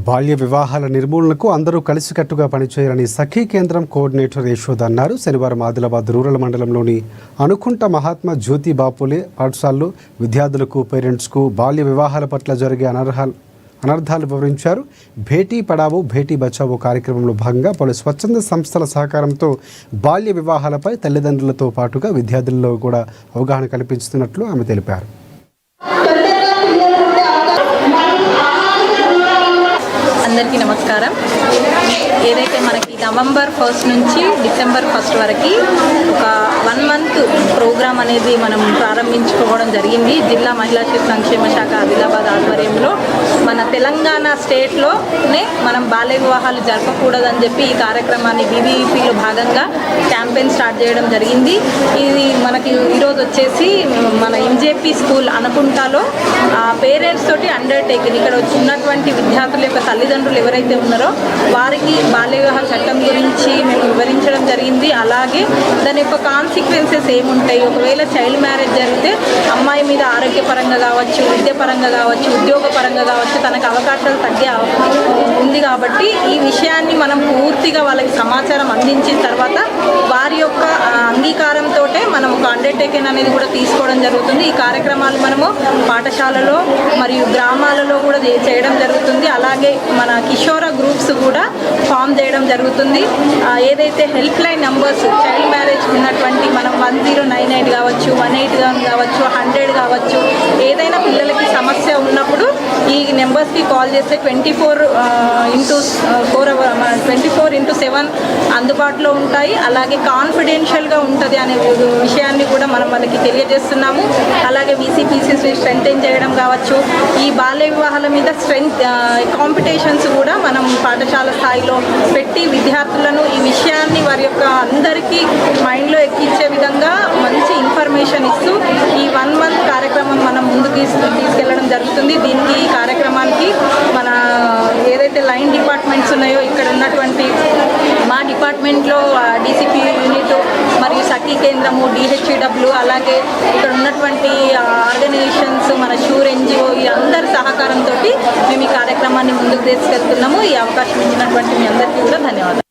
బాల్య వివాహాల నిర్మూలనకు అందరూ కలిసికట్టుగా పనిచేయాలని సఖీ కేంద్రం కోఆర్డినేటర్ యశోద అన్నారు. శనివారం ఆదిలాబాద్ రూరల్ మండలంలోని అనుకుంట మహాత్మా జ్యోతి బాపులే పాఠశాలలో విద్యార్థులకు, పేరెంట్స్కు బాల్య వివాహాల పట్ల జరిగే అనర్థాలు వివరించారు. భేటీ పడావో భేటీ బచావో కార్యక్రమంలో భాగంగా పలు స్వచ్ఛంద సంస్థల సహకారంతో బాల్య వివాహాలపై తల్లిదండ్రులతో పాటుగా విద్యార్థుల్లో కూడా అవగాహన కల్పిస్తున్నట్లు ఆమె తెలిపారు. అందరికీ నమస్కారం. ఏదైతే మనకి నవంబర్ 1 నుంచి డిసెంబర్ 1 వరకు ఒక 1 మంత్ ప్రోగ్రామ్ అనేది మనం ప్రారంభించుకోవడం జరిగింది. జిల్లా మహిళా శిశు సంక్షేమ శాఖ ఆదిలాబాద్ ఆధ్వర్యంలో మన తెలంగాణ స్టేట్లోనే మనం బాల్య వివాహాలు జరపకూడదని చెప్పి ఈ కార్యక్రమాన్ని బీబీపీలో భాగంగా క్యాంపెయిన్ స్టార్ట్ చేయడం జరిగింది. ఇది మనకి ఈరోజు వచ్చేసి మన ఎంజేపీ స్కూల్ అనుకుంటాలో పేరెంట్స్ తోటి అండర్టేకింగ్ ఇక్కడ ఉన్నటువంటి విద్యార్థుల యొక్క తల్లిదండ్రులు ఎవరైతే ఉన్నారో వారికి బాల్య వివాహ చట్టం గురించి మేము వివరించడం జరిగింది. అలాగే దాని యొక్క కాన్సిక్వెన్సెస్ ఏముంటాయి, ఒకవేళ చైల్డ్ మ్యారేజ్ జరిగితే అమ్మాయి మీద ఆరోగ్యపరంగా కావచ్చు, విద్యాపరంగా కావచ్చు, ఉద్యోగపరంగా కావచ్చు తనకు అవకాశాలు తగ్గే ఉంది. కాబట్టి ఈ విషయాన్ని మనం పూర్తిగా వాళ్ళకి సమాచారం అందించిన తర్వాత వారి యొక్క అంగీకారంతో మనం ఒక అండర్టేకింగ్ అనేది కూడా తీసుకోవడం జరుగుతుంది. ఈ కార్యక్రమాలు మనము పాఠశాలలో మరియు గ్రామాలలో కూడా చేయడం జరుగుతుంది. అలాగే మన కిషోర గ్రూప్స్ కూడా ఫామ్ చేయడం జరుగుతుంది. ఏదైతే help line numbers child marriage ఉన్నటువంటి మనం 1098 కావచ్చు, 181 కావచ్చు, 100 కావచ్చు, ఏదైనా పిల్లలకి సమస్య ఉన్నప్పుడు ఈ నెంబర్స్కి కాల్ చేస్తే 24/7 అందుబాటులో ఉంటాయి. అలాగే కాన్ఫిడెన్షియల్గా ఉంటుంది అనే విషయాన్ని కూడా మనం వాళ్ళకి తెలియజేస్తున్నాము. అలాగే వీసీపీసీ స్ట్రెంథెన్ చేయడం కావచ్చు, ఈ బాల్య వివాహాల మీద కాంపిటీషన్స్ కూడా మనం పాఠశాల స్థాయిలో పెట్టి విద్యార్థులను ఈ విషయాన్ని వారి యొక్క అందరికీ మైండ్లో ఎక్కించే విధంగా మంచి ఇన్ఫర్మేషన్ ఇస్తూ ఈ 1 మంత్ కార్యక్రమం మనం ముందుకు తీసుకెళ్లడం జరుగుతుంది. దీనికి ఈ కార్యక్రమానికి మన ఏదైతే లైన్ డిపార్ట్మెంట్స్ ఉన్నాయో ఇక్కడ ఉన్నటువంటి మా డిపార్ట్మెంట్లో డీసీపీ యూనిట్ మరియు సఖీ కేంద్రము, DHEW, అలాగే ఇక్కడ ఉన్నటువంటి ఆర్గనైజేషన్స్, మన షూర్ NGO ఈ అందరి సహకారంతో మేము ఈ కార్యక్రమాన్ని ముందుకు తీసుకెళ్తున్నాము. ఈ అవకాశం ఇచ్చినటువంటి మీ అందరికీ కూడా ధన్యవాదాలు.